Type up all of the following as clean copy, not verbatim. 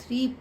3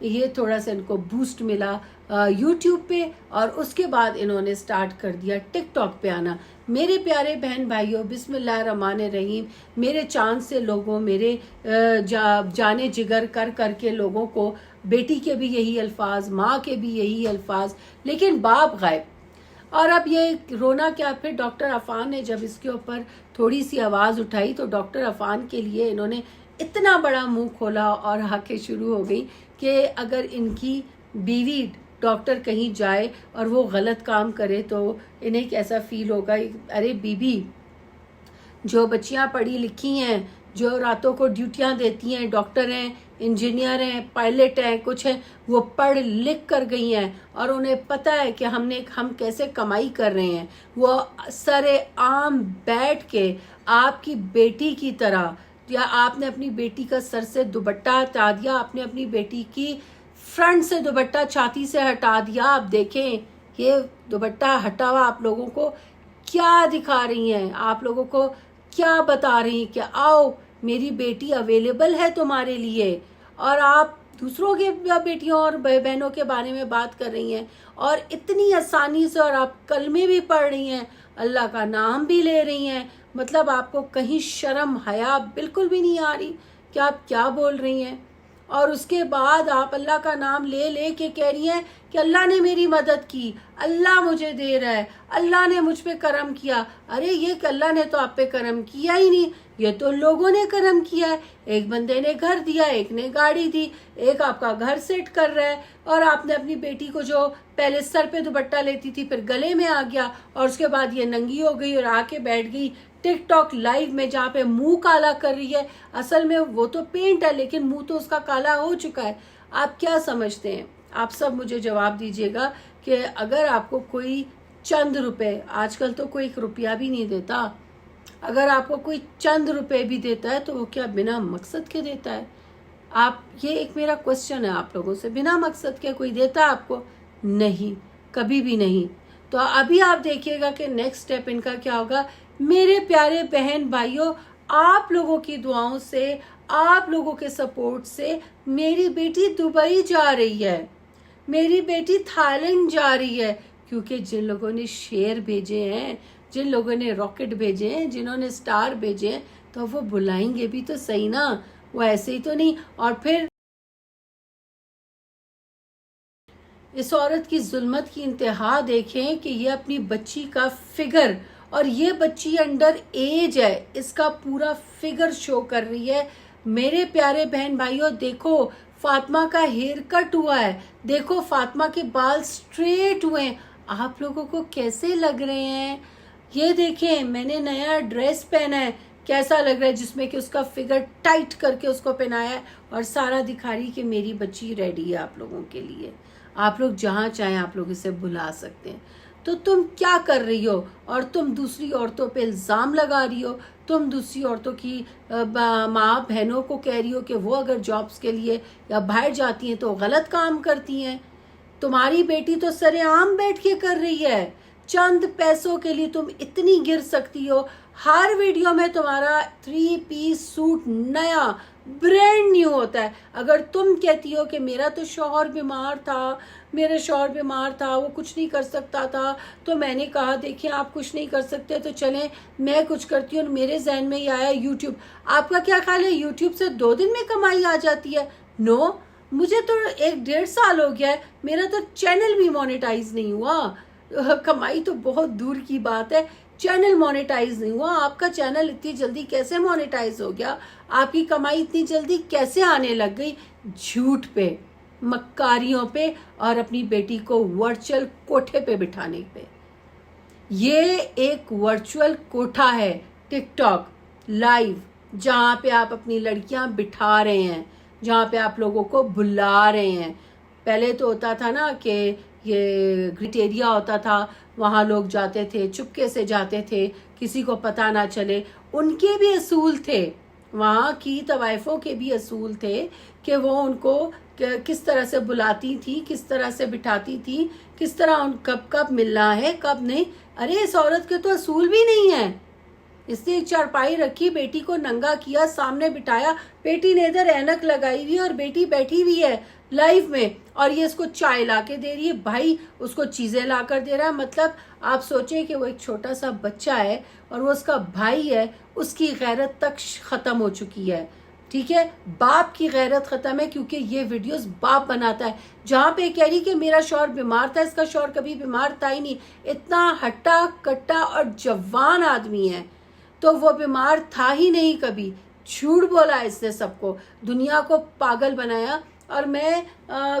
یہ تھوڑا سا ان کو بوسٹ ملا یوٹیوب پہ، اور اس کے بعد انہوں نے سٹارٹ کر دیا ٹک ٹاک پہ آنا۔ میرے پیارے بہن بھائیوں، بسم اللہ الرحمن الرحیم، میرے چاند سے لوگوں، میرے جانے جگر کر کر کے لوگوں کو، بیٹی کے بھی یہی الفاظ، ماں کے بھی یہی الفاظ، لیکن باپ غائب۔ اور اب یہ رونا کیا، پھر ڈاکٹر عفان نے جب اس کے اوپر تھوڑی سی آواز اٹھائی تو ڈاکٹر عفان کے لیے انہوں نے اتنا بڑا منہ کھولا اور حقیں شروع ہو گئی کہ اگر ان کی بیوی ڈاکٹر کہیں جائے اور وہ غلط کام کرے تو انہیں کیسا فیل ہوگا۔ ارے بیوی، جو بچیاں پڑھی لکھی ہیں، جو راتوں کو ڈیوٹیاں دیتی ہیں، ڈاکٹر ہیں، انجینئر ہیں، پائلٹ ہیں، کچھ ہیں، وہ پڑھ لکھ کر گئی ہیں اور انہیں پتہ ہے کہ ہم کیسے کمائی کر رہے ہیں، وہ سر عام بیٹھ کے آپ کی بیٹی کی طرح، یا آپ نے اپنی بیٹی کا سر سے دوپٹہ ہٹا دیا، آپ نے اپنی بیٹی کی فرنٹ سے دوپٹہ چھاتی سے ہٹا دیا، آپ دیکھیں یہ دوپٹہ ہٹا ہوا آپ لوگوں کو کیا دکھا رہی ہیں، آپ لوگوں کو کیا بتا رہی ہیں کہ آؤ میری بیٹی اویلیبل ہے تمہارے لیے، اور آپ دوسروں کے بیٹیوں اور بہنوں کے بارے میں بات کر رہی ہیں، اور اتنی آسانی سے، اور آپ کلمے بھی پڑھ رہی ہیں، اللہ کا نام بھی لے رہی ہیں، مطلب آپ کو کہیں شرم حیا بالکل بھی نہیں آ رہی کہ آپ کیا بول رہی ہیں۔ اور اس کے بعد آپ اللہ کا نام لے لے کے کہہ رہی ہیں کہ اللہ نے میری مدد کی، اللہ مجھے دے رہا ہے، اللہ نے مجھ پہ کرم کیا۔ ارے یہ کہ اللہ نے تو آپ پہ کرم کیا ہی نہیں، یہ تو لوگوں نے کرم کیا ہے۔ ایک بندے نے گھر دیا، ایک نے گاڑی دی، ایک آپ کا گھر سیٹ کر رہا ہے، اور آپ نے اپنی بیٹی کو جو پہلے سر پہ دوپٹہ لیتی تھی پھر گلے میں آ گیا، اور اس کے بعد یہ ننگی ہو گئی اور آ کے بیٹھ گئی ٹک ٹاک لائیو میں، جہاں پہ منہ کالا کر رہی ہے۔ اصل میں وہ تو پینٹ ہے لیکن منہ تو اس کا کالا ہو چکا ہے۔ آپ کیا سمجھتے ہیں؟ آپ سب مجھے جواب دیجیے گا کہ اگر آپ کو کوئی چند روپے، آج کل تو کوئی 1 روپیہ بھی نہیں دیتا، اگر آپ کو کوئی چند روپے بھی دیتا ہے تو وہ کیا بنا مقصد کے دیتا ہے؟ آپ، یہ ایک میرا کوسچن ہے آپ لوگوں سے، بنا مقصد کے کوئی دیتا آپ کو؟ نہیں، کبھی بھی نہیں۔ تو ابھی آپ دیکھیے گا کہ نیکسٹ سٹیپ ان کا کیا ہوگا۔ میرے پیارے بہن بھائیوں، آپ لوگوں کی دعاؤں سے، آپ لوگوں کے سپورٹ سے میری بیٹی دبئی جا رہی ہے، میری بیٹی تھائی لینڈ جا رہی ہے، کیونکہ جن لوگوں نے شیئر بھیجے ہیں، جن لوگوں نے راکٹ بھیجے ہیں، جنہوں نے سٹار بھیجے ہیں، تو وہ بلائیں گے بھی تو صحیح نا، وہ ایسے ہی تو نہیں۔ اور پھر اس عورت کی ظلمت کی انتہا دیکھیں کہ یہ اپنی بچی کا فگر، اور یہ بچی انڈر ایج ہے، اس کا پورا فگر شو کر رہی ہے۔ میرے پیارے بہن بھائیوں، دیکھو فاطمہ کا ہیئر کٹ ہوا ہے، دیکھو فاطمہ کے بال سٹریٹ ہوئے ہیں، آپ لوگوں کو کیسے لگ رہے ہیں؟ یہ دیکھیں میں نے نیا ڈریس پہنا ہے، کیسا لگ رہا ہے، جس میں کہ اس کا فگر ٹائٹ کر کے اس کو پہنایا ہے، اور سارا دکھا رہی کہ میری بچی ریڈی ہے آپ لوگوں کے لیے۔ آپ لوگ جہاں چاہیں آپ لوگ اسے بلا سکتے ہیں۔ تو تم کیا کر رہی ہو؟ اور تم دوسری عورتوں پہ الزام لگا رہی ہو، تم دوسری عورتوں کی ماں بہنوں کو کہہ رہی ہو کہ وہ اگر جابس کے لیے یا باہر جاتی ہیں تو غلط کام کرتی ہیں۔ تمہاری بیٹی تو سر عام بیٹھ کے کر رہی ہے، چند پیسوں کے لیے تم اتنی گر سکتی ہو۔ ہر ویڈیو میں تمہارا 3 پیس سوٹ نیا برینڈ نیو ہوتا ہے۔ اگر تم کہتی ہو کہ میرا تو شوہر بیمار تھا، میرا شوہر بیمار تھا، وہ کچھ نہیں کر سکتا تھا، تو میں نے کہا دیکھیں آپ کچھ نہیں کر سکتے تو چلیں میں کچھ کرتی ہوں، میرے ذہن میں یہ آیا یوٹیوب۔ آپ کا کیا خیال ہے یوٹیوب سے 2 دن میں کمائی آ جاتی ہے؟ نو، مجھے تو 1-1.5 سال ہو گیا ہے، میرا تو چینل بھی مونیٹائز نہیں ہوا۔ کمائی تو بہت دور کی بات ہے، چینل مونیٹائز نہیں ہوا۔ آپ کا چینل اتنی جلدی کیسے مونیٹائز ہو گیا؟ آپ کی کمائی اتنی جلدی کیسے آنے لگ گئی؟ جھوٹ پہ، مکاریوں پہ، اور اپنی بیٹی کو ورچوئل کوٹھے پہ بٹھانے پہ۔ یہ ایک ورچوئل کوٹھا ہے ٹک ٹاک لائیو، جہاں پہ آپ اپنی لڑکیاں بٹھا رہے ہیں، جہاں پہ آپ لوگوں کو بلا رہے ہیں۔ پہلے تو ہوتا تھا نا کہ یہ گریٹیریا ہوتا تھا، وہاں لوگ جاتے تھے، چپکے سے جاتے تھے، کسی کو پتہ نہ چلے۔ ان کے بھی اصول تھے، وہاں کی طوائفوں کے بھی اصول تھے کہ وہ ان کو کس طرح سے بلاتی تھی، کس طرح سے بٹھاتی تھی، کس طرح ان کب ملنا ہے کب نہیں۔ ارے اس عورت کے تو اصول بھی نہیں ہیں، اس نے ایک چارپائی رکھی, بیٹی کو ننگا کیا, سامنے بٹھایا, بیٹی نے ادھر اینک لگائی ہوئی اور بیٹی بیٹھی ہوئی ہے لائف میں, اور یہ اس کو چائے لا کے دے رہی ہے, بھائی اس کو چیزیں لا کر دے رہا ہے. مطلب آپ سوچیں کہ وہ ایک چھوٹا سا بچہ ہے اور وہ اس کا بھائی ہے, اس کی غیرت تک ختم ہو چکی ہے. ٹھیک ہے, باپ کی غیرت ختم ہے, کیونکہ یہ ویڈیوز باپ بناتا ہے. جہاں پہ کہہ رہی کہ میرا شوہر بیمار تھا, اس کا شوہر کبھی بیمار تھا ہی نہیں, اتنا ہٹا کٹا اور جوان آدمی ہے, تو وہ بیمار تھا ہی نہیں کبھی. جھوٹ بولا اس نے, سب کو, دنیا کو پاگل بنایا. اور میں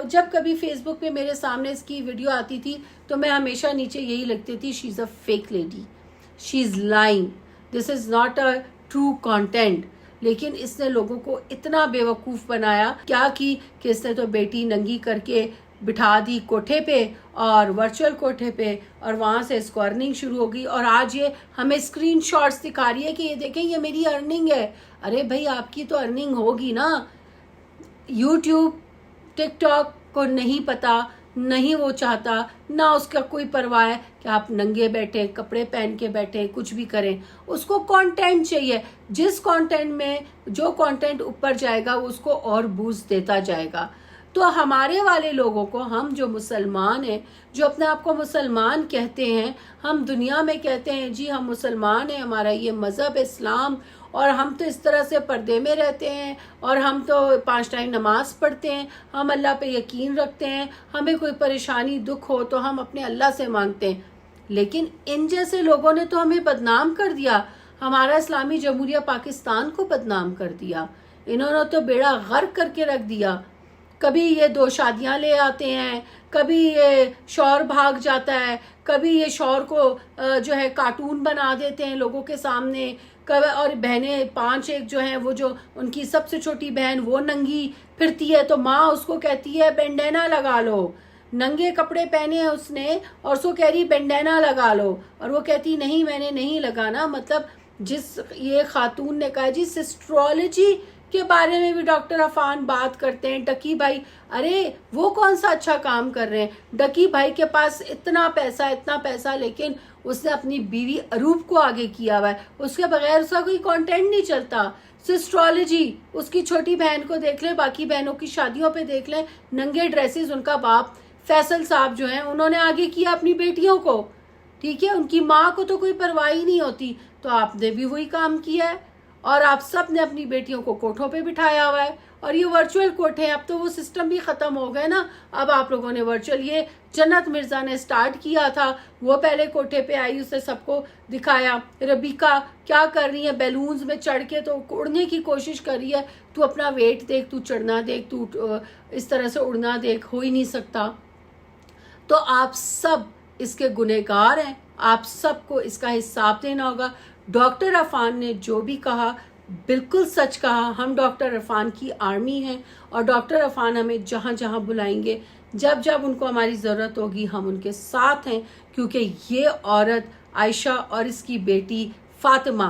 جب کبھی فیس بک پہ میرے سامنے اس کی ویڈیو آتی تھی تو میں ہمیشہ نیچے یہی لکھتی تھی, she is a fake lady, she is lying, this is not a true content. لیکن اس نے لوگوں کو اتنا بیوقوف بنایا, کیا کی کہ اس نے تو بیٹی ننگی کر کے بٹھا دی کوٹھے پہ, اور ورچوئل کوٹھے پہ, اور وہاں سے اس کو ارننگ شروع ہو گئی. اور آج یہ ہمیں اسکرین شاٹس دکھا رہی ہے کہ یہ دیکھیں یہ میری ارننگ ہے. ارے بھائی آپ کی تو ارننگ ہوگی نا. یوٹیوب ٹک ٹاک کو نہیں پتا, نہیں وہ چاہتا, نہ اس کا کوئی پرواہ ہے کہ آپ ننگے بیٹھے, کپڑے پہن کے بیٹھے, کچھ بھی کریں. اس کو کانٹینٹ چاہیے, جس کانٹینٹ میں جو کانٹینٹ اوپر جائے گا اس کو اور بوسٹ دیتا جائے گا. تو ہمارے والے لوگوں کو, ہم جو مسلمان ہیں, جو اپنے آپ کو مسلمان کہتے ہیں, ہم دنیا میں کہتے ہیں جی ہم مسلمان ہیں, ہمارا یہ مذہب اسلام, اور ہم تو اس طرح سے پردے میں رہتے ہیں, اور ہم تو 5 ٹائم نماز پڑھتے ہیں, ہم اللہ پہ یقین رکھتے ہیں, ہمیں کوئی پریشانی دکھ ہو تو ہم اپنے اللہ سے مانگتے ہیں. لیکن ان جیسے لوگوں نے تو ہمیں بدنام کر دیا, ہمارا اسلامی جمہوریہ پاکستان کو بدنام کر دیا. انہوں نے تو بیڑا غرق کر کے رکھ دیا. کبھی یہ 2 شادیاں لے آتے ہیں, کبھی یہ شوہر بھاگ جاتا ہے, کبھی یہ شوہر کو جو ہے کارٹون بنا دیتے ہیں لوگوں کے سامنے, اور بہنیں 5 ایک جو ہیں, وہ جو ان کی سب سے چھوٹی بہن وہ ننگی پھرتی ہے تو ماں اس کو کہتی ہے بینڈینا لگا لو. ننگے کپڑے پہنے ہیں اس نے اور اس کو کہہ رہی بینڈینا لگا لو, اور وہ کہتی نہیں میں نے نہیں لگانا. مطلب جس یہ خاتون نے کہا جی سسٹرولوجی کے بارے میں بھی ڈاکٹر عفان بات کرتے ہیں. ڈکی بھائی, ارے وہ کون سا اچھا کام کر رہے ہیں؟ ڈکی بھائی کے پاس اتنا پیسہ, لیکن اس نے اپنی بیوی اروپ کو آگے کیا ہوا ہے, اس کے بغیر اس کا کوئی کانٹینٹ نہیں چلتا. سسٹرولوجی, اس کی چھوٹی بہن کو دیکھ لیں, باقی بہنوں کی شادیوں پہ دیکھ لیں, ننگے ڈریسز ان کا باپ فیصل صاحب جو ہیں انہوں نے آگے کیا اپنی بیٹیوں کو. ٹھیک ہے, ان کی ماں کو تو کوئی پرواہ ہی نہیں ہوتی, تو آپ نے بھی وہی کام کیا ہے, اور آپ سب نے اپنی بیٹیوں کو کوٹھوں پہ بٹھایا ہوا ہے. اور یہ ورچوئل کوٹھے ہیں, اب تو وہ سسٹم بھی ختم ہو گئے نا. اب آپ لوگوں نے ورچوئل, یہ جنت مرزا نے سٹارٹ کیا تھا, وہ پہلے کوٹھے پہ آئی, اسے سب کو دکھایا. ربیکا کیا کر رہی ہے, بیلونز میں چڑھ کے تو اڑنے کی کوشش کر رہی ہے. تو اپنا ویٹ دیکھ, تو چڑھنا دیکھ, تو اس طرح سے اڑنا دیکھ, ہو ہی نہیں سکتا. تو آپ سب اس کے گنہگار ہیں, آپ سب کو اس کا حساب دینا ہوگا. ڈاکٹر عفان نے جو بھی کہا بالکل سچ کہا. ہم ڈاکٹر عفان کی آرمی ہیں, اور ڈاکٹر عفان ہمیں جہاں جہاں بلائیں گے, جب جب ان کو ہماری ضرورت ہوگی, ہم ان کے ساتھ ہیں. کیونکہ یہ عورت عائشہ اور اس کی بیٹی فاطمہ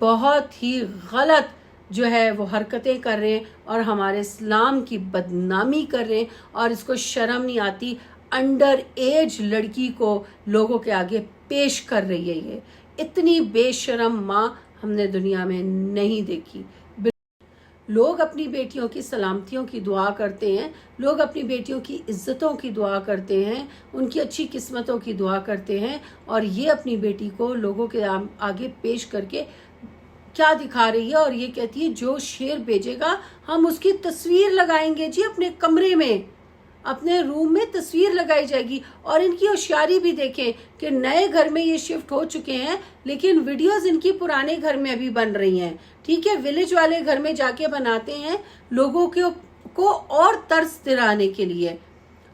بہت ہی غلط جو ہے وہ حرکتیں کر رہے ہیں, اور ہمارے اسلام کی بدنامی کر رہے ہیں, اور اس کو شرم نہیں آتی. انڈر ایج لڑکی کو لوگوں کے آگے پیش کر رہی ہے. یہ اتنی بے شرم ماں ہم نے دنیا میں نہیں دیکھی. لوگ اپنی بیٹیوں کی سلامتیوں کی دعا کرتے ہیں, لوگ اپنی بیٹیوں کی عزتوں کی دعا کرتے ہیں, ان کی اچھی قسمتوں کی دعا کرتے ہیں, اور یہ اپنی بیٹی کو لوگوں کے آگے پیش کر کے کیا دکھا رہی ہے, اور یہ کہتی ہے جو شیر بھیجے گا ہم اس کی تصویر لگائیں گے. جی اپنے کمرے میں, اپنے روم میں تصویر لگائی جائے گی. اور ان کی ہوشیاری بھی دیکھیں کہ نئے گھر میں یہ شفٹ ہو چکے ہیں, لیکن ویڈیوز ان کی پرانے گھر میں ابھی بن رہی ہیں. ٹھیک ہے, ولیج والے گھر میں جا کے بناتے ہیں لوگوں کو اور ترس دلانے کے لیے.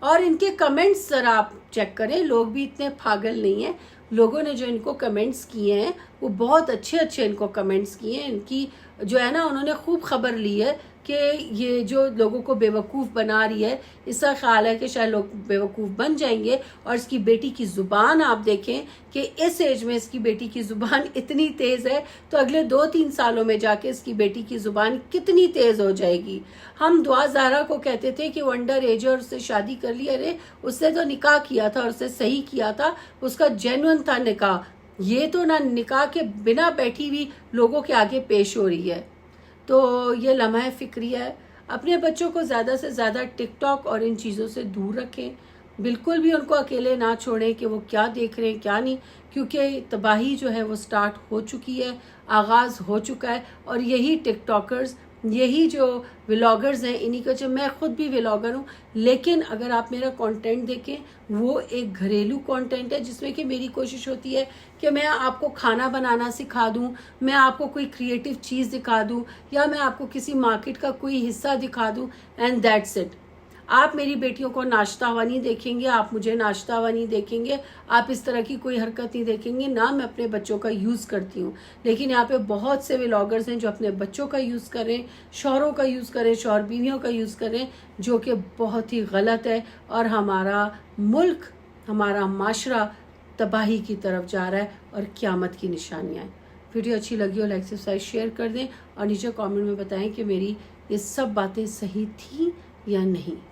اور ان کے کمنٹس ذرا آپ چیک کریں, لوگ بھی اتنے پاگل نہیں ہیں. لوگوں نے جو ان کو کمنٹس کیے ہیں وہ بہت اچھے ان کو کمنٹس کیے ہیں. ان کی جو ہے نا, انہوں نے خوب خبر لی ہے کہ یہ جو لوگوں کو بیوقوف بنا رہی ہے, اس کا خیال ہے کہ شاید لوگ بیوقوف بن جائیں گے. اور اس کی بیٹی کی زبان آپ دیکھیں کہ اس ایج میں اس کی بیٹی کی زبان اتنی تیز ہے, تو اگلے 2-3 سالوں میں جا کے اس کی بیٹی کی زبان کتنی تیز ہو جائے گی. ہم دعا زہرا کو کہتے تھے کہ وہ انڈر ایج اور اس سے شادی کر لی. ارے اس نے تو نکاح کیا تھا, اور اس نے صحیح کیا تھا, اس کا جینون تھا نکاح. یہ تو نہ نکاح کے بنا بیٹھی ہوئی لوگوں کے آگے پیش ہو رہی ہے. تو یہ لمحہ فکریہ ہے. اپنے بچوں کو زیادہ سے زیادہ ٹک ٹاک اور ان چیزوں سے دور رکھیں. بالکل بھی ان کو اکیلے نہ چھوڑیں کہ وہ کیا دیکھ رہے ہیں کیا نہیں، کیونکہ تباہی جو ہے وہ سٹارٹ ہو چکی ہے، آغاز ہو چکا ہے. اور یہی ٹک ٹاکرز، یہی جو ولاگرز ہیں، انہی کا جو، میں خود بھی ولاگر ہوں، لیکن اگر آپ میرا کانٹینٹ دیکھیں وہ ایک گھریلو کانٹینٹ ہے جس میں کہ میری کوشش ہوتی ہے کہ میں آپ کو کھانا بنانا سکھا دوں، میں آپ کو کوئی کریٹو چیز دکھا دوں، یا میں آپ کو کسی مارکیٹ کا کوئی حصہ دکھا دوں، اینڈ دیٹس اٹ. آپ میری بیٹیوں کو ناشتہ ہوا نہیں دیکھیں گے، آپ مجھے ناشتہ ہوا نہیں دیکھیں گے، آپ اس طرح کی کوئی حرکت نہیں دیکھیں گے. نہ میں اپنے بچوں کا یوز کرتی ہوں، لیکن یہاں پہ بہت سے ولاگرز ہیں جو اپنے بچوں کا یوز کریں، شوہروں کا یوز کریں، شوہر بیویوں کا یوز کریں، جو کہ بہت ہی غلط ہے. اور ہمارا ملک، ہمارا معاشرہ تباہی کی طرف جا رہا ہے اور قیامت کی نشانیاں ہیں. ویڈیو اچھی لگی ہو لائک سبسکرائب شیئر کر دیں، اور نیچے کامنٹ میں بتائیں کہ میری یہ سب باتیں صحیح تھیں یا نہیں.